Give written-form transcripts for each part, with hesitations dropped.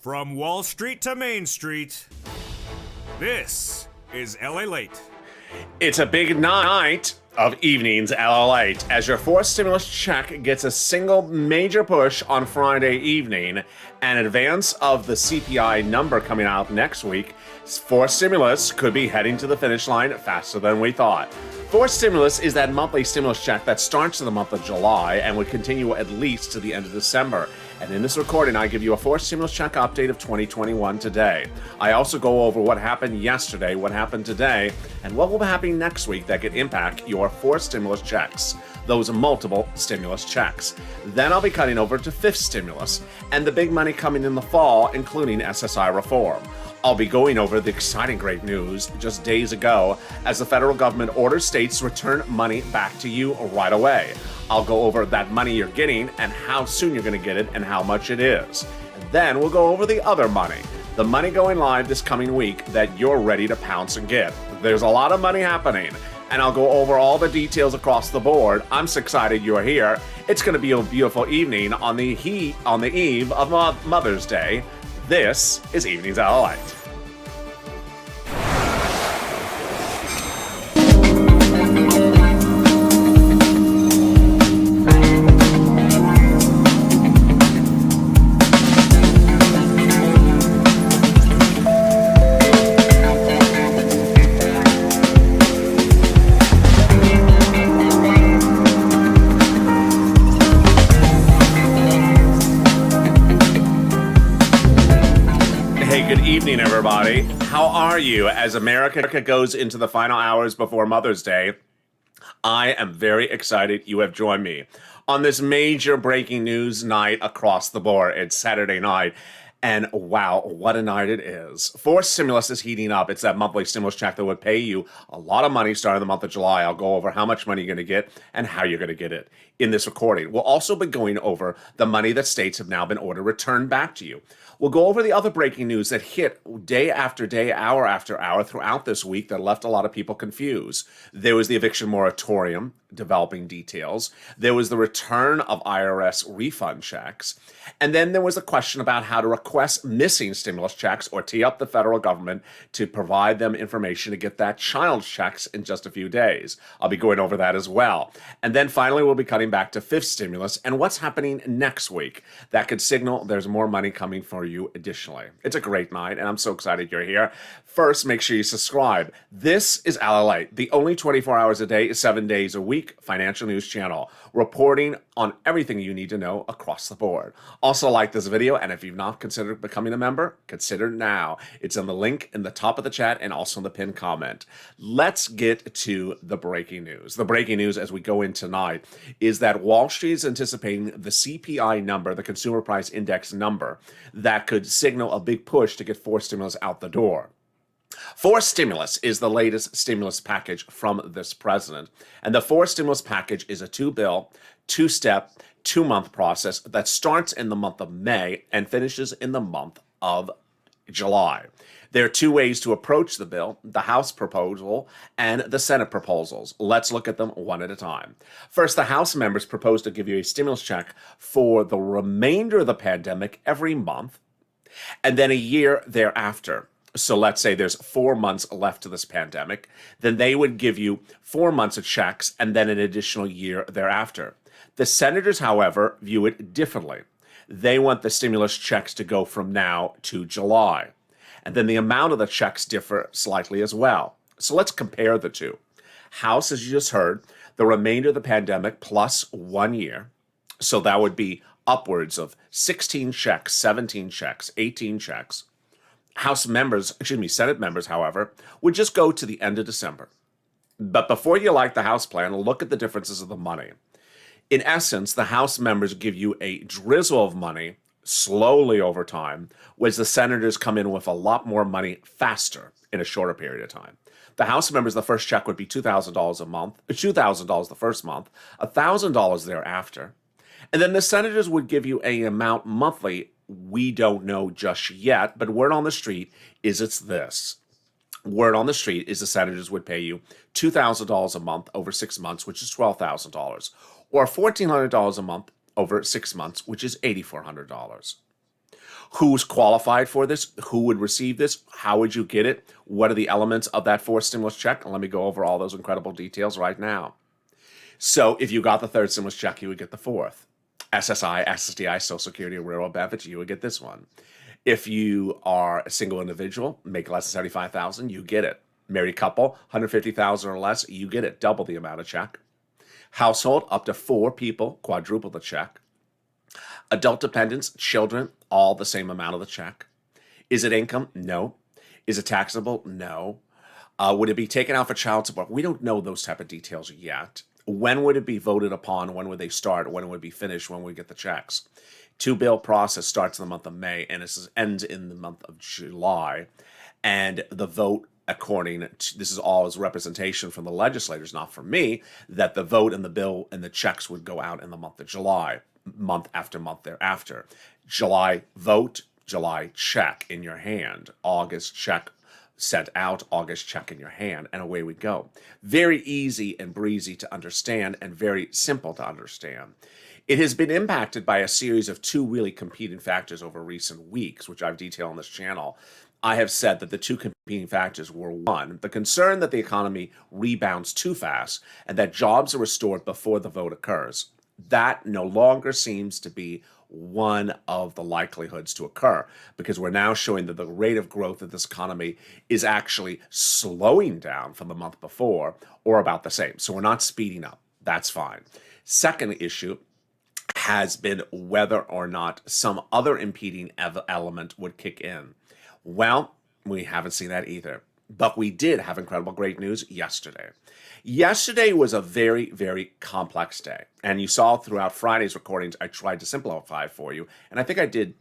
From Wall Street to Main Street, this is LALATE. It's a big night of evenings LALATE as your fourth stimulus check gets a single major push on Friday evening. In advance of the CPI number coming out next week, fourth stimulus could be heading to the finish line faster than we thought. Fourth stimulus is that monthly stimulus check that starts in the month of July and would continue at least to the end of December. And in this recording, I give you a fourth stimulus check update of 2021 today. I also go over what happened yesterday, what happened today, and what will be happening next week that could impact your fourth stimulus checks, those multiple stimulus checks. Then I'll be cutting over to fifth stimulus and the big money coming in the fall, including SSI reform. I'll be going over the exciting great news just days ago as the federal government orders states to return money back to you right away. I'll go over that money you're getting and how soon you're going to get it and how much it is. And then we'll go over the other money, the money going live this coming week that you're ready to pounce and get. There's a lot of money happening, and I'll go over all the details across the board. I'm so excited you're here. It's going to be a beautiful evening on the eve of Mother's Day. This is Evenings LALATE. Good evening, everybody. How are you as America goes into the final hours before Mother's Day? I am very excited you have joined me on this major breaking news night across the board. It's Saturday night. And wow, what a night it is. Fourth stimulus is heating up. It's that monthly stimulus check that would pay you a lot of money starting the month of July. I'll go over how much money you're going to get and how you're going to get it in this recording. We'll also be going over the money that states have now been ordered returned back to you. We'll go over the other breaking news that hit day after day, hour after hour throughout this week that left a lot of people confused. There was the eviction moratorium developing details. There was the return of IRS refund checks. And then there was a question about how to request missing stimulus checks or tee up the federal government to provide them information to get that child's checks in just a few days. I'll be going over that as well. And then finally, we'll be cutting back to fifth stimulus and what's happening next week. That could signal there's more money coming for you additionally. It's a great night, and I'm so excited you're here. First, make sure you subscribe. This is LALATE, the only 24 hours a day, 7 days a week financial news channel, reporting on everything you need to know across the board. Also like this video, and if you've not considered becoming a member, consider now. It's in the link in the top of the chat and also in the pinned comment. Let's get to the breaking news. The breaking news as we go in tonight is that Wall Street is anticipating the CPI number, the Consumer Price Index number, that could signal a big push to get fourth stimulus out the door. Fourth stimulus is the latest stimulus package from this president. And the fourth stimulus package is a two-bill, two-step, two-month process that starts in the month of May and finishes in the month of July. There are two ways to approach the bill, the House proposal and the Senate proposals. Let's look at them one at a time. First, the House members propose to give you a stimulus check for the remainder of the pandemic every month, and then a year thereafter. So let's say there's 4 months left to this pandemic, then they would give you 4 months of checks and then an additional year thereafter. The senators, however, view it differently. They want the stimulus checks to go from now to July. And then the amount of the checks differ slightly as well. So let's compare the two. House, as you just heard, the remainder of the pandemic plus 1 year. So that would be upwards of 16 checks, 17 checks, 18 checks. Senate members, however, would just go to the end of December. But before you like the House plan, look at the differences of the money. In essence, the House members give you a drizzle of money slowly over time, whereas the senators come in with a lot more money faster in a shorter period of time. The House members, the first check would be $2,000 a month, $2,000 the first month, $1,000 thereafter. And then the senators would give you an amount monthly. We don't know just yet, but word on the street is it's this. Word on the street is the senators would pay you $2,000 a month over 6 months, which is $12,000, or $1,400 a month over 6 months, which is $8,400. Who's qualified for this? Who would receive this? How would you get it? What are the elements of that fourth stimulus check? And let me go over all those incredible details right now. So if you got the third stimulus check, you would get the fourth. SSI, SSDI, Social Security, and Railroad benefits, you would get this one. If you are a single individual, make less than $75,000, you get it. Married couple, $150,000 or less, you get it. Double the amount of check. Household, up to 4 people, quadruple the check. Adult dependents, children, all the same amount of the check. Is it income? No. Is it taxable? No. Would it be taken out for child support? We don't know those type of details yet. When would it be voted upon? When would they start? When would it be finished? When would we get the checks? 2-bill process starts in the month of May and it ends in the month of July. And the vote, according to, this is all as representation from the legislators, not from me, that the vote and the bill and the checks would go out in the month of July, month after month thereafter. July vote, July check in your hand, August check sent out, August check in your hand, and away we go. Very easy and breezy to understand and very simple to understand. It has been impacted by a series of 2 really competing factors over recent weeks, which I've detailed on this channel. I have said that the 2 competing factors were, 1, the concern that the economy rebounds too fast and that jobs are restored before the vote occurs. That no longer seems to be one of the likelihoods to occur because we're now showing that the rate of growth of this economy is actually slowing down from the month before or about the same. So we're not speeding up. That's fine. Second issue has been whether or not some other impeding element would kick in. Well, we haven't seen that either. But we did have incredible great news yesterday. Yesterday was a very, very complex day. And you saw throughout Friday's recordings, I tried to simplify for you. And I think I did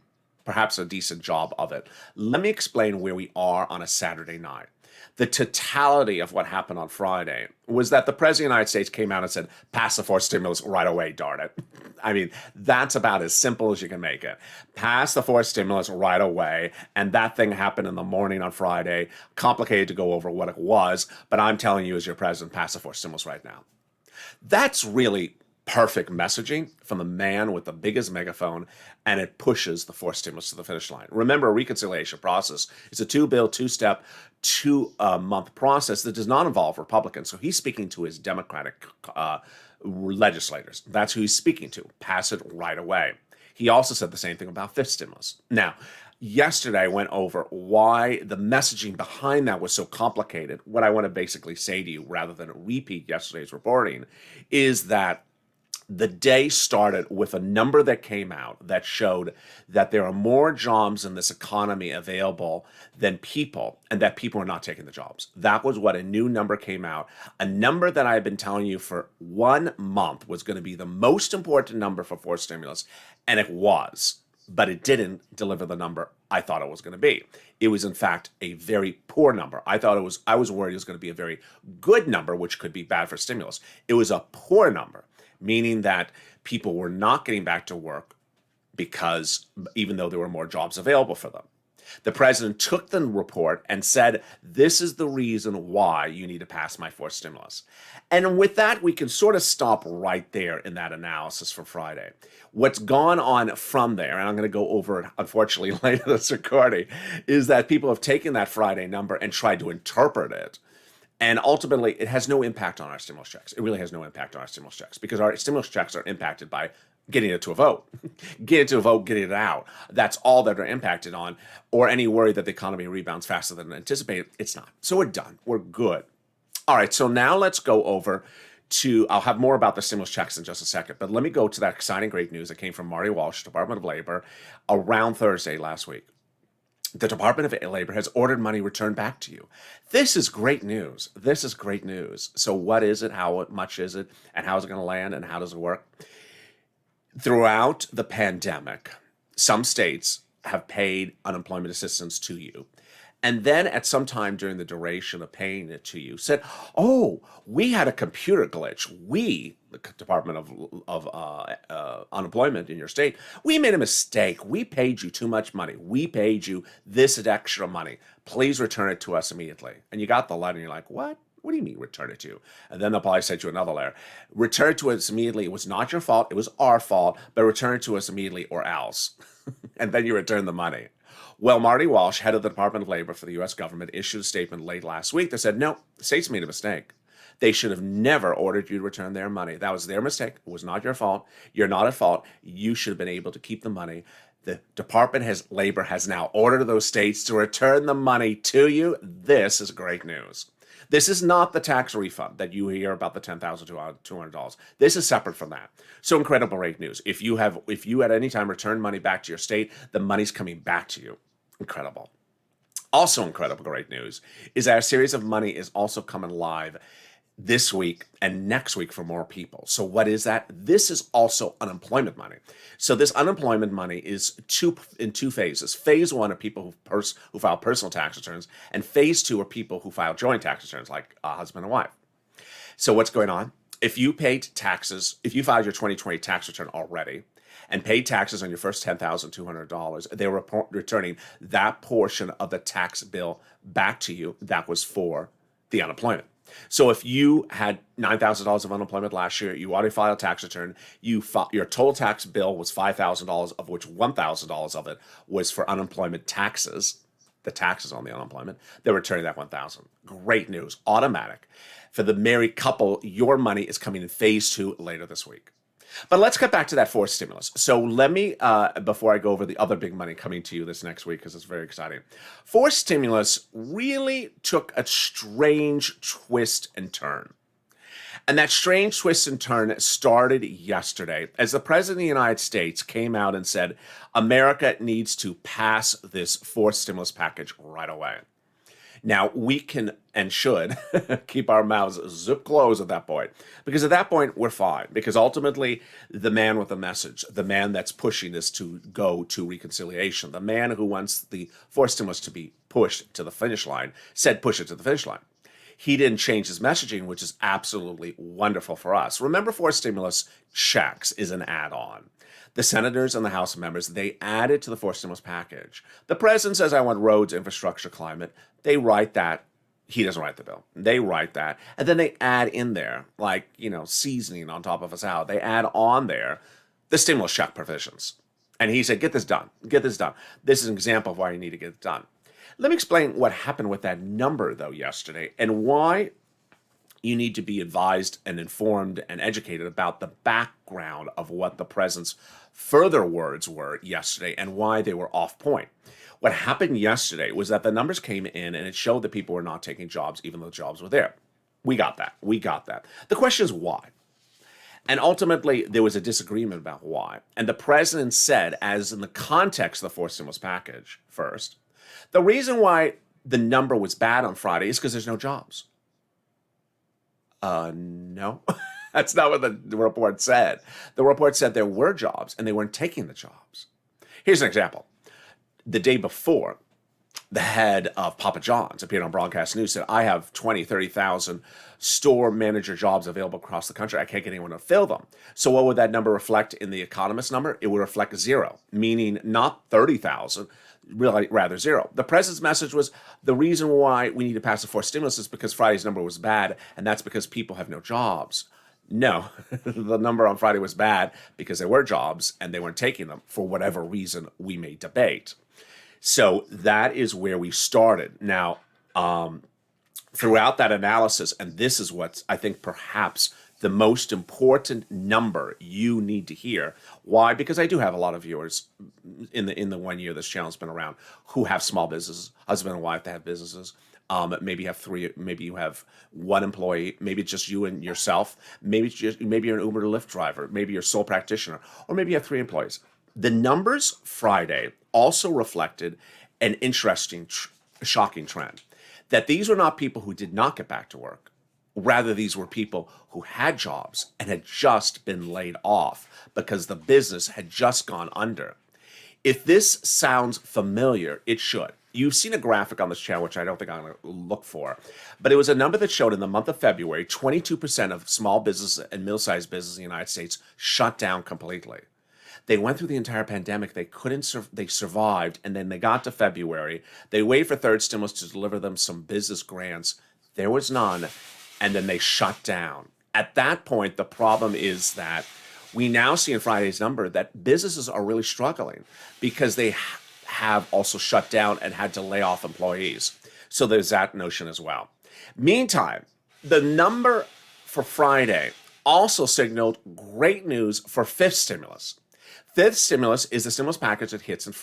perhaps a decent job of it. Let me explain where we are on a Saturday night. The totality of what happened on Friday was that the President of the United States came out and said, pass the fourth stimulus right away, darn it. I mean, that's about as simple as you can make it. Pass the fourth stimulus right away. And that thing happened in the morning on Friday. Complicated to go over what it was, but I'm telling you as your president, pass the fourth stimulus right now. That's really perfect messaging from the man with the biggest megaphone, and it pushes the fourth stimulus to the finish line. Remember, a reconciliation process is a 2-bill, 2-step, 2-month process that does not involve Republicans. So he's speaking to his Democratic legislators. That's who he's speaking to. Pass it right away. He also said the same thing about fifth stimulus. Now, yesterday I went over why the messaging behind that was so complicated. What I want to basically say to you, rather than repeat yesterday's reporting, is that the day started with a number that came out that showed that there are more jobs in this economy available than people, and that people are not taking the jobs. That was what a new number came out. A number that I've been telling you for 1 month was going to be the most important number for fourth stimulus, and it was. But it didn't deliver the number I thought it was going to be. It was, in fact, a very poor number. I was worried it was going to be a very good number, which could be bad for stimulus. It was a poor number, meaning that people were not getting back to work because even though there were more jobs available for them. The president took the report and said, this is the reason why you need to pass my fourth stimulus. And with that, we can sort of stop right there in that analysis for Friday. What's gone on from there, and I'm going to go over it, unfortunately, later in this recording, is that people have taken that Friday number and tried to interpret it. And ultimately, it has no impact on our stimulus checks. It really has no impact on our stimulus checks because our stimulus checks are impacted by getting it to a vote. Getting it to a vote, getting it out. That's all that are impacted on. Or any worry that the economy rebounds faster than anticipated. It's not. So we're done. We're good. All right, so now let's go over to, I'll have more about the stimulus checks in just a second, but let me go to that exciting great news that came from Marty Walsh, Department of Labor, around Thursday last week. The Department of Labor has ordered money returned back to you. This is great news. This is great news. So what is it? How much is it? And how is it going to land? And how does it work? Throughout the pandemic, some states have paid unemployment assistance to you. And then at some time during the duration of paying it to you, said, oh, we had a computer glitch. We, the Department of Unemployment in your state, we made a mistake. We paid you too much money. We paid you this extra money. Please return it to us immediately. And you got the letter and you're like, what? What do you mean return it to you? And then they'll probably say to another layer, return it to us immediately. It was not your fault. It was our fault, but return it to us immediately or else. And then you return the money. Well, Marty Walsh, head of the Department of Labor for the U.S. government, issued a statement late last week that said, no, the states made a mistake. They should have never ordered you to return their money. That was their mistake. It was not your fault. You're not at fault. You should have been able to keep the money. The Department of Labor has now ordered those states to return the money to you. This is great news. This is not the tax refund that you hear about, the $10,200. This is separate from that. So incredible great news. If you at any time return money back to your state, the money's coming back to you. Incredible. Also incredible great news is our series of money is also coming live this week and next week for more people. So what is that? This is also unemployment money. So this unemployment money is in two phases. Phase one are people who file personal tax returns, and phase two are people who file joint tax returns, like a husband and wife. So what's going on? If you paid taxes, if you filed your 2020 tax return already and paid taxes on your first $10,200, they were returning that portion of the tax bill back to you that was for the unemployment. So if you had $9,000 of unemployment last year, you already filed a tax return, your total tax bill was $5,000, of which $1,000 of it was for unemployment taxes, the taxes on the unemployment, they're returning that $1,000. Great news, automatic. For the married couple, your money is coming in phase two later this week. But let's get back to that forced stimulus. So let me, before I go over the other big money coming to you this next week, because it's very exciting. Forced stimulus really took a strange twist and turn. And that strange twist and turn started yesterday as the President of the United States came out and said, America needs to pass this forced stimulus package right away. Now, we can and should keep our mouths zip closed at that point, because at that point, we're fine. Because ultimately, the man with the message, the man that's pushing this to go to reconciliation, the man who wants the forced stimulus to be pushed to the finish line, said push it to the finish line. He didn't change his messaging, which is absolutely wonderful for us. Remember, forced stimulus checks is an add-on. The senators and the House members, they added to the forced stimulus package. The president says, I want roads, infrastructure, climate. They write that. He doesn't write the bill. They write that. And then they add in there, like, seasoning on top of a salad. They add on there the stimulus check provisions. And he said, get this done. Get this done. This is an example of why you need to get it done. Let me explain what happened with that number, though, yesterday, and why you need to be advised and informed and educated about the background of what the president's further words were yesterday and why they were off point. What happened yesterday was that the numbers came in and it showed that people were not taking jobs even though jobs were there. We got that. The question is why? And ultimately, there was a disagreement about why. And the president said, as in the context of the forced stimulus package first, the reason why the number was bad on Friday is because there's no jobs. No, that's not what the report said. The report said there were jobs and they weren't taking the jobs. Here's an example. The day before, the head of Papa John's appeared on broadcast news, said, I have 20, 30,000 store manager jobs available across the country. I can't get anyone to fill them. So what would that number reflect in the Economist number? It would reflect zero, meaning not 30,000, really rather zero. The president's message was the reason why we need to pass the forced stimulus is because Friday's number was bad, and that's because people have no jobs. No, the number on Friday was bad because there were jobs and they weren't taking them for whatever reason we may debate. So that is where we started. Now, throughout that analysis, and this is what I think perhaps the most important number you need to hear. Why? Because I do have a lot of viewers in the 1 year this channel's been around who have small businesses, husband and wife that have businesses. Maybe you have three, maybe you have one employee, maybe it's just you and yourself, maybe you're an Uber or Lyft driver, maybe you're a sole practitioner, or maybe you have 3 employees. The numbers Friday also reflected an interesting, shocking trend, that these were not people who did not get back to work. Rather, these were people who had jobs and had just been laid off because the business had just gone under. If this sounds familiar, it should. You've seen a graphic on this channel, which I don't think I'm going to look for, but it was a number that showed in the month of February, 22% of small business and middle-sized business in the United States shut down completely. They went through the entire pandemic. They survived, and then they got to February. They waited for third stimulus to deliver them some business grants. There was none, and then they shut down. At that point, the problem is that we now see in Friday's number that businesses are really struggling because they have also shut down and had to lay off employees. So there's that notion as well. Meantime, the number for Friday also signaled great news for fifth stimulus. Fifth stimulus is the stimulus package that hits in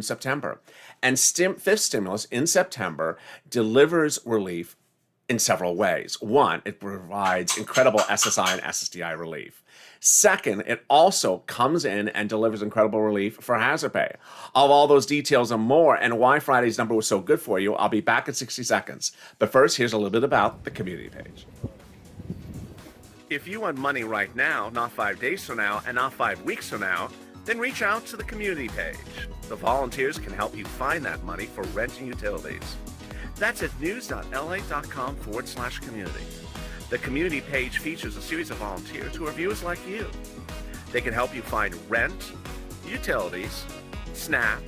September. And fifth stimulus in September delivers relief in several ways. One, it provides incredible SSI and SSDI relief. Second, it also comes in and delivers incredible relief for hazard pay. Of all those details and more, and why Friday's number was so good for you, I'll be back in 60 seconds. But first, here's a little bit about the community page. If you want money right now, not 5 days from now, and not 5 weeks from now, then reach out to the community page. The volunteers can help you find that money for rent and utilities. That's at news.la.com/community. The community page features a series of volunteers who are viewers like you. They can help you find rent, utilities, SNAP,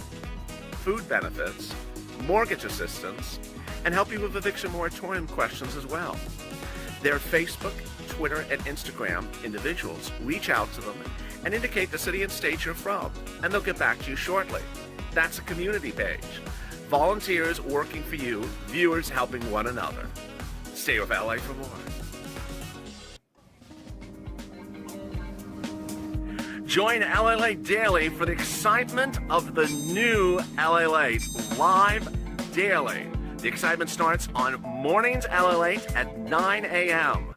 food benefits, mortgage assistance, and help you with eviction moratorium questions as well. Their Facebook, Twitter, and Instagram individuals reach out to them and indicate the city and state you're from, and they'll get back to you shortly. That's a community page. Volunteers working for you, viewers helping one another. Stay with LA for more. Join LALATE Daily for the excitement of the new LALATE live daily. The excitement starts on mornings LALATE at 9 a.m.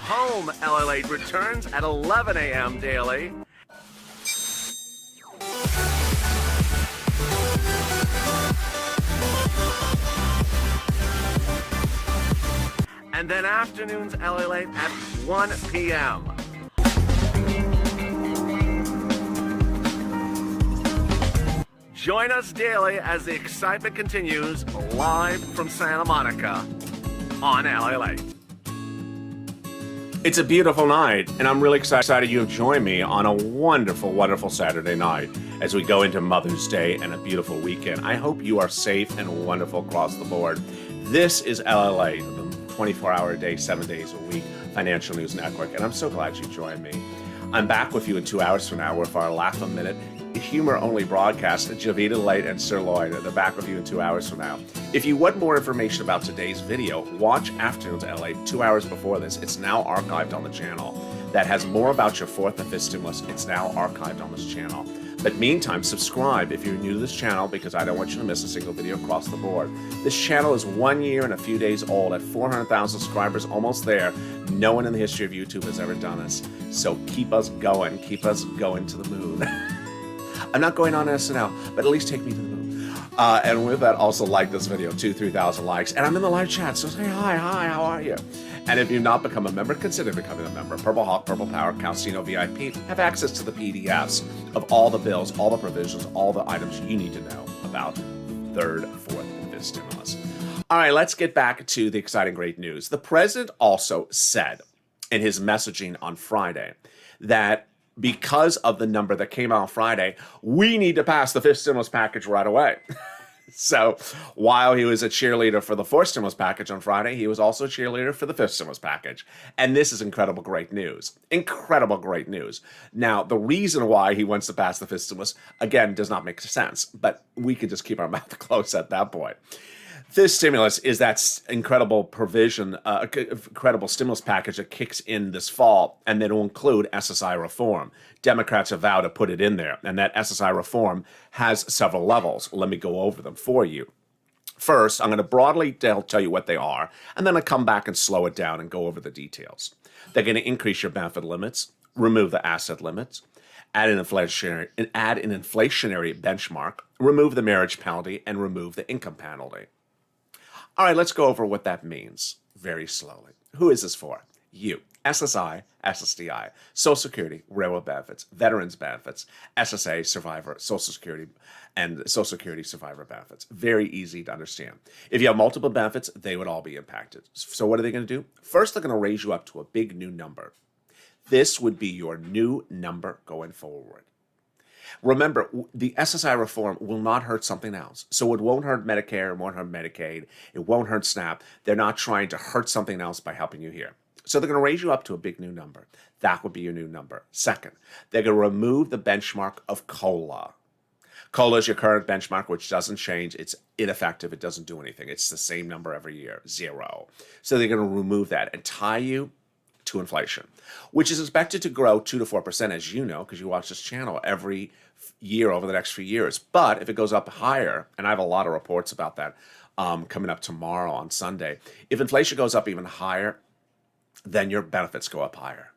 Home LALATE returns at 11 a.m. daily. And then afternoons LALATE at 1 p.m. Join us daily as the excitement continues live from Santa Monica on LALATE. It's a beautiful night, and I'm really excited you have joined me on a wonderful, wonderful Saturday night as we go into Mother's Day and a beautiful weekend. I hope you are safe and wonderful across the board. This is LALATE, the 24-hour a day, 7 days a week financial news network, and I'm so glad you joined me. I'm back with you in 2 hours from now with our Laugh a Minute humor-only broadcast. Javita Light and Sirloin are back with you in 2 hours from now. If you want more information about today's video, watch Afternoons LA 2 hours before this. It's now archived on the channel. That has more about your fourth and fifth stimulus. It's now archived on this channel. But meantime, subscribe if you're new to this channel because I don't want you to miss a single video across the board. This channel is 1 year and a few days old at 400,000 subscribers, almost there. No one in the history of YouTube has ever done this. So keep us going to the moon. I'm not going on SNL, but at least take me to the moon. And with that, also like this video, 2,000-3,000 likes. And I'm in the live chat, so say hi, how are you? And if you've not become a member, consider becoming a member. Purple Hawk, Purple Power, Calcino VIP have access to the PDFs of all the bills, all the provisions, all the items you need to know about third, fourth, and fifth stimulus. All right, let's get back to the exciting, great news. The president also said in his messaging on Friday that because of the number that came out on Friday, we need to pass the fifth stimulus package right away. So while he was a cheerleader for the fourth stimulus package on Friday, he was also a cheerleader for the fifth stimulus package. And this is incredible, great news. Incredible, great news. Now, the reason why he wants to pass the fifth stimulus, again, does not make sense, but we can just keep our mouth closed at that point. Fifth stimulus is that incredible provision, incredible stimulus package that kicks in this fall, and that will include SSI reform. Democrats have vowed to put it in there, and that SSI reform has several levels. Let me go over them for you. First, I'm going to broadly tell you what they are, and then I'll come back and slow it down and go over the details. They're going to increase your benefit limits, remove the asset limits, add an inflationary benchmark, remove the marriage penalty, and remove the income penalty. All right, let's go over what that means very slowly. Who is this for? You. SSI, SSDI, Social Security, Railroad benefits, Veterans benefits, SSA, Survivor, Social Security, and Social Security Survivor benefits. Very easy to understand. If you have multiple benefits, they would all be impacted. So what are they going to do? First, they're going to raise you up to a big new number. This would be your new number going forward. Remember, the SSI reform will not hurt something else. So it won't hurt Medicare, it won't hurt Medicaid, it won't hurt SNAP. They're not trying to hurt something else by helping you here. So they're going to raise you up to a big new number. That would be your new number. Second, they're going to remove the benchmark of COLA. COLA is your current benchmark, which doesn't change. It's ineffective. It doesn't do anything. It's the same number every year, 0. So they're going to remove that and tie you to inflation, which is expected to grow 2 to 4%, as you know, because you watch this channel every year over the next few years. But if it goes up higher, and I have a lot of reports about that coming up tomorrow on Sunday, if inflation goes up even higher, then your benefits go up higher.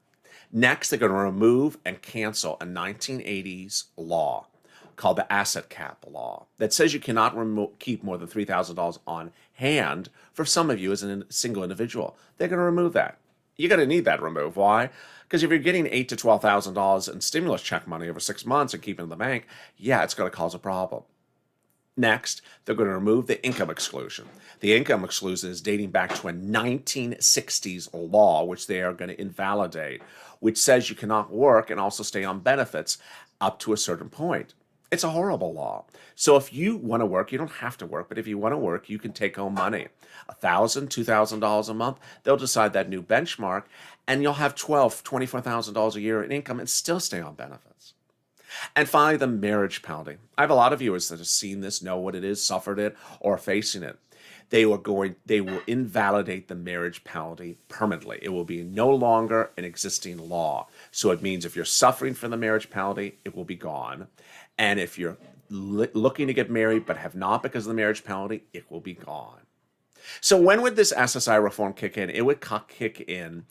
Next, they're going to remove and cancel a 1980s law called the asset cap law that says you cannot keep more than $3,000 on hand for some of you as a single individual. They're going to remove that. You're going to need that removed. Why? Because if you're getting $8,000 to $12,000 in stimulus check money over 6 months and keeping it in the bank, yeah, it's going to cause a problem. Next, they're going to remove the income exclusion. The income exclusion is dating back to a 1960s law, which they are going to invalidate, which says you cannot work and also stay on benefits up to a certain point. It's a horrible law. So if you want to work, you don't have to work, but if you want to work, you can take home money. $1,000, $2,000 a month, they'll decide that new benchmark, and you'll have $12,000, $24,000 a year in income and still stay on benefits. And finally, the marriage penalty. I have a lot of viewers that have seen this, know what it is, suffered it, or are facing it. They will invalidate the marriage penalty permanently. It will be no longer an existing law. So it means if you're suffering from the marriage penalty, it will be gone. And if you're looking to get married but have not because of the marriage penalty, it will be gone. So when would this SSI reform kick in? It would kick in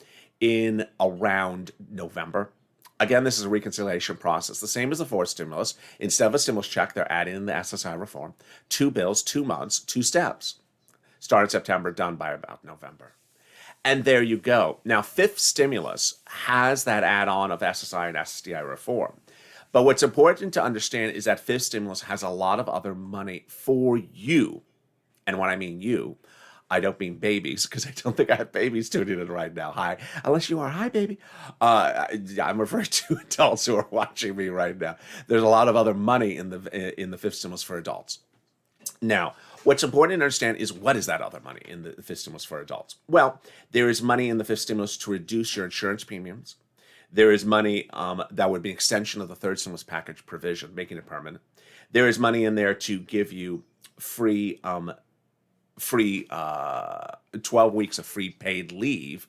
around November. Again, this is a reconciliation process, the same as the fourth stimulus. Instead of a stimulus check, they're adding in the SSI reform. 2 bills, 2 months, 2 steps. Start in September, done by about November. And there you go. Now, fifth stimulus has that add-on of SSI and SSDI reform. But what's important to understand is that fifth stimulus has a lot of other money for you. And when I mean you, I don't mean babies, because I don't think I have babies tuning in right now. Hi. Unless you are. Hi, baby. I'm referring to adults who are watching me right now. There's a lot of other money in the fifth stimulus for adults. Now, what's important to understand is what is that other money in the fifth stimulus for adults? Well, there is money in the fifth stimulus to reduce your insurance premiums. There is money that would be an extension of the third stimulus package provision, making it permanent. There is money in there to give you free 12 weeks of free paid leave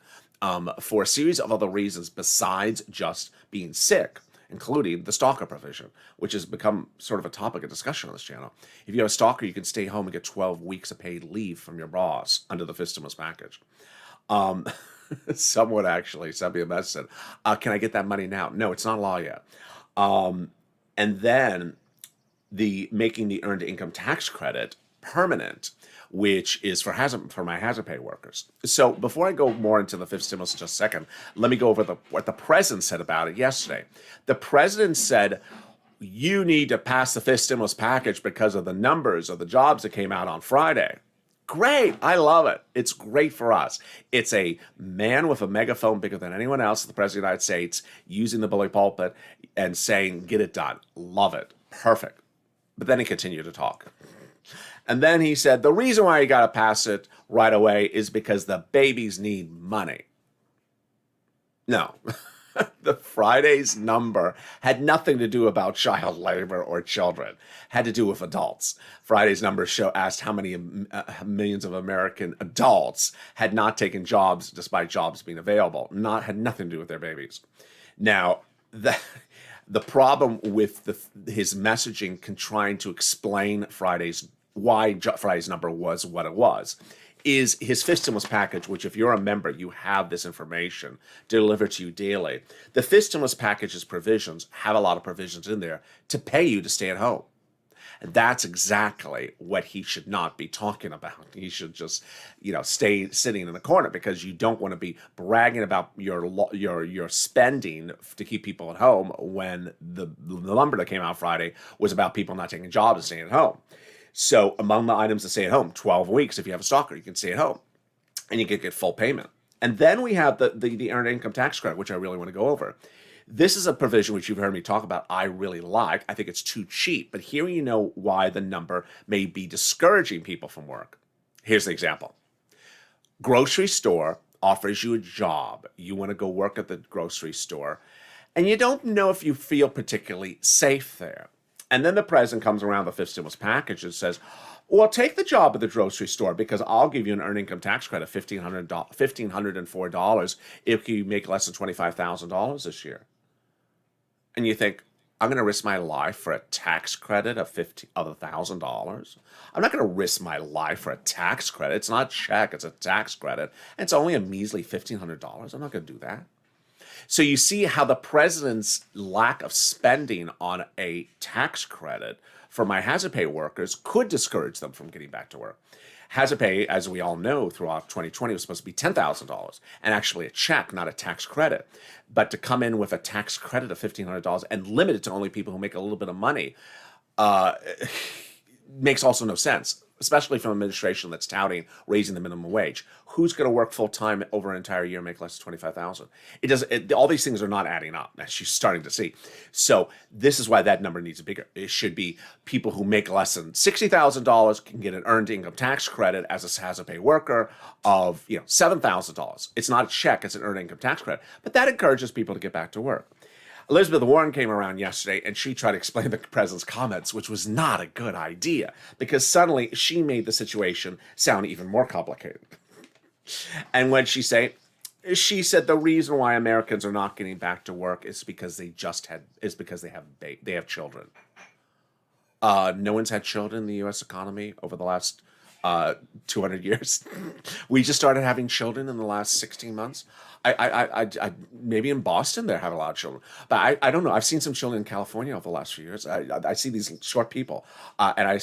for a series of other reasons besides just being sick, including the stalker provision, which has become sort of a topic of discussion on this channel. If you have a stalker, you can stay home and get 12 weeks of paid leave from your boss under the fifth stimulus package. Someone actually sent me a message, can I get that money now? No, it's not law yet. And then making the earned income tax credit permanent, which is for my hazard pay workers. So before I go more into the fifth stimulus in just a second, let me go over what the president said about it yesterday. The president said, you need to pass the fifth stimulus package because of the numbers of the jobs that came out on Friday. Great. I love it. It's great for us. It's a man with a megaphone bigger than anyone else, the President of the United States, using the bully pulpit and saying, get it done. Love it. Perfect. But then he continued to talk. And then he said, the reason why you got to pass it right away is because the babies need money. No. The Friday's number had nothing to do about child labor or children. Had to do with adults. Friday's number asked how many millions of American adults had not taken jobs despite jobs being available. Had nothing to do with their babies. Now, the problem with his messaging trying to explain why Friday's number was what it was is his fifth stimulus package, which if you're a member, you have this information delivered to you daily. The fifth stimulus package's provisions have a lot of provisions in there to pay you to stay at home. And that's exactly what he should not be talking about. He should just, stay sitting in the corner because you don't want to be bragging about your spending to keep people at home when the number that came out Friday was about people not taking jobs and staying at home. So among the items to stay at home, 12 weeks, if you have a stalker, you can stay at home and you can get full payment. And then we have the earned income tax credit, which I really want to go over. This is a provision which you've heard me talk about. I really like. I think it's too cheap. But here you know why the number may be discouraging people from work. Here's the example. Grocery store offers you a job. You want to go work at the grocery store, and you don't know if you feel particularly safe there. And then the president comes around the fifth stimulus package and says, well, take the job at the grocery store because I'll give you an earned income tax credit of $1,504 if you make less than $25,000 this year. And you think, I'm going to risk my life for a tax credit of $1,000. I'm not going to risk my life for a tax credit. It's not a check, it's a tax credit. And it's only a measly $1,500. I'm not going to do that. So you see how the president's lack of spending on a tax credit for my hazard pay workers could discourage them from getting back to work. Hazard pay, as we all know, throughout 2020 was supposed to be $10,000 and actually a check, not a tax credit. But to come in with a tax credit of $1,500 and limit it to only people who make a little bit of money makes also no sense, especially from an administration that's touting raising the minimum wage. Who's going to work full time over an entire year and make less than $25,000? It does. All these things are not adding up, as she's starting to see. So this is why that number needs to be bigger. It should be people who make less than $60,000 can get an earned income tax credit as a hazard pay worker of $7,000. It's not a check; it's an earned income tax credit. But that encourages people to get back to work. Elizabeth Warren came around yesterday and she tried to explain the president's comments, which was not a good idea because suddenly she made the situation sound even more complicated. And when she said the reason why Americans are not getting back to work is because they have children. No one's had children in the U.S. economy over the last 200 years. We just started having children in the last 16 months. I maybe in Boston they have a lot of children, but I don't know. I've seen some children in California over the last few years. I see these short people, and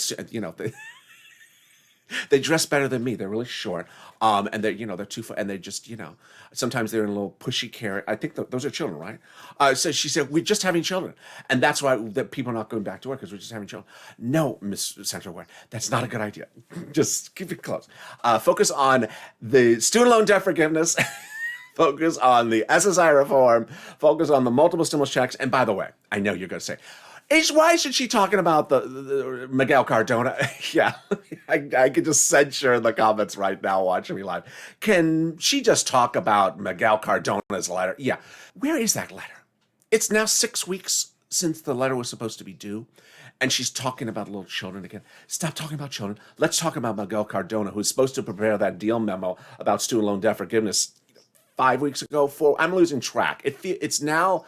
they dress better than me. They're really short, and they're 2 foot, and they just sometimes they're in a little pushy carrot. I think those are children, right? So she said we're just having children, and that's why that people are not going back to work because we're just having children. No, Miss Senator Warren, that's not a good idea. Just keep it close. Focus on the student loan debt forgiveness. Focus on the SSI reform, focus on the multiple stimulus checks. And by the way, I know you're going to say, why isn't she talking about the Miguel Cardona? Yeah, I could just censure in the comments right now watching me live. Can she just talk about Miguel Cardona's letter? Yeah, where is that letter? It's now 6 weeks since the letter was supposed to be due. And she's talking about little children again. Stop talking about children. Let's talk about Miguel Cardona, who's supposed to prepare that deal memo about student loan debt forgiveness 5 weeks ago. I'm losing track. It is now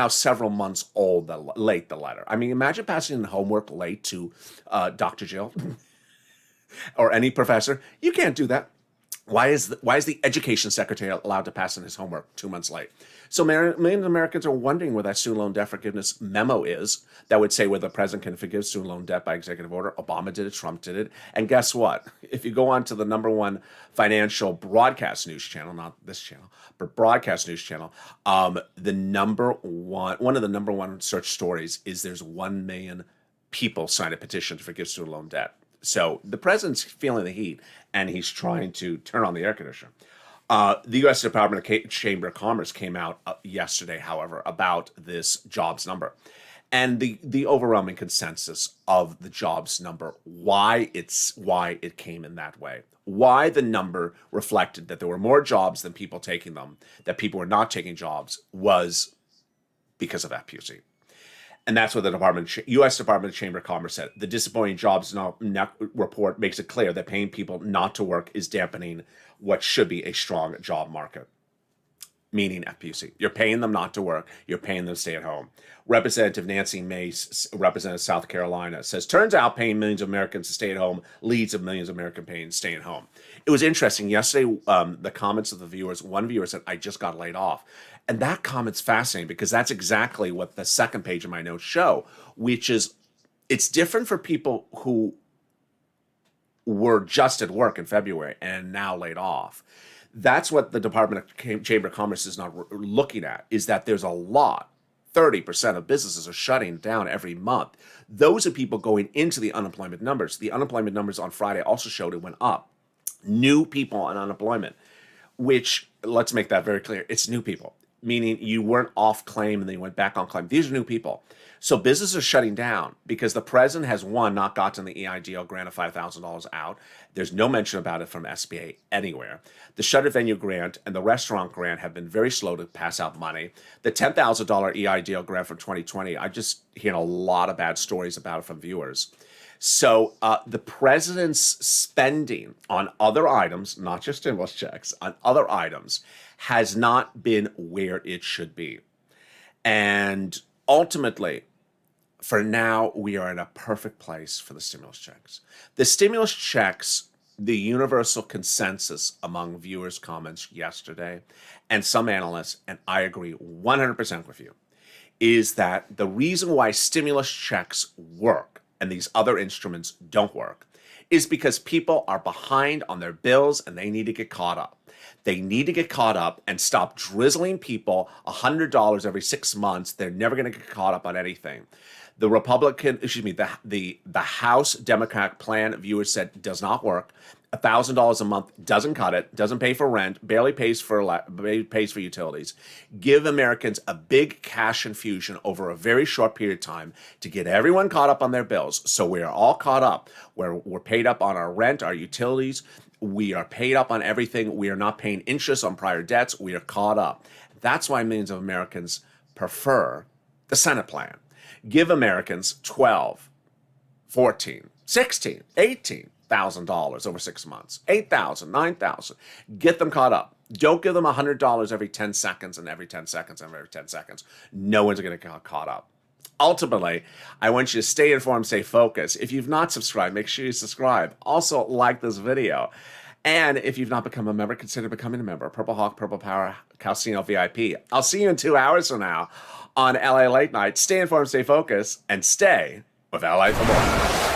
several months old. Late the letter. I mean, imagine passing in homework late to Dr. Jill or any professor. You can't do that. Why is the education secretary allowed to pass in his homework 2 months late? So millions of Americans are wondering where that student loan debt forgiveness memo is that would say where the president can forgive student loan debt by executive order. Obama did it, Trump did it. And guess what? If you go on to the number one financial broadcast news channel, not this channel, but broadcast news channel, one of the number one search stories is there's 1 million people signed a petition to forgive student loan debt. So the president's feeling the heat, and he's trying to turn on the air conditioner. The U.S. Department of Chamber of Commerce came out yesterday, however, about this jobs number. And the overwhelming consensus of the jobs number, why it came in that way, why the number reflected that there were more jobs than people taking them, that people were not taking jobs, was because of FPUC. And that's what the U.S. Department of Chamber of Commerce said. The disappointing jobs report makes it clear that paying people not to work is dampening what should be a strong job market, meaning FPUC. You're paying them not to work. You're paying them to stay at home. Representative Nancy Mace, representative South Carolina, says, turns out paying millions of Americans to stay at home leads to millions of Americans paying staying home. It was interesting. Yesterday, the comments of the viewers, one viewer said, I just got laid off. And that comment's fascinating because that's exactly what the second page of my notes show, which is it's different for people who were just at work in February and now laid off. That's what the Department of Chamber of Commerce is not looking at, is that there's a lot, 30% of businesses are shutting down every month. Those are people going into the unemployment numbers. The unemployment numbers on Friday also showed it went up. New people on unemployment, which, let's make that very clear, it's new people. meaning you weren't off claim and then you went back on claim. These are new people. So businesses are shutting down because the president has, one, not gotten the EIDL grant of $5,000 out. There's no mention about it from SBA anywhere. The shuttered venue grant and the restaurant grant have been very slow to pass out money. The $10,000 EIDL grant from 2020, I just heard a lot of bad stories about it from viewers. So the president's spending on other items, not just stimulus checks, on other items, has not been where it should be. And ultimately, for now, we are in a perfect place for the stimulus checks. The stimulus checks, the universal consensus among viewers' comments yesterday, and some analysts, and I agree 100% with you, is that the reason why stimulus checks work and these other instruments don't work is because people are behind on their bills and they need to get caught up. They need to get caught up and stop drizzling people $100 every 6 months. They're never going to get caught up on anything. The the House Democratic plan, viewers said, does not work. $1,000 a month doesn't cut it, doesn't pay for rent, barely pays for utilities. Give Americans a big cash infusion over a very short period of time to get everyone caught up on their bills. So we are all caught up. We're paid up on our rent, our utilities. We are paid up on everything. We are not paying interest on prior debts. We are caught up. That's why millions of Americans prefer the Senate plan. Give Americans $12, $14, $16, $18,000 over 6 months, $8,000, $9,000. Get them caught up. Don't give them $100 every 10 seconds and every 10 seconds and every 10 seconds. No one's going to get caught up. Ultimately, I want you to stay informed, stay focused. If you've not subscribed, make sure you subscribe. Also, like this video. And if you've not become a member, consider becoming a member. Purple Hawk, Purple Power, Calcino VIP. I'll see you in 2 hours from now on LA Late Night. Stay informed, stay focused, and stay with LA for more.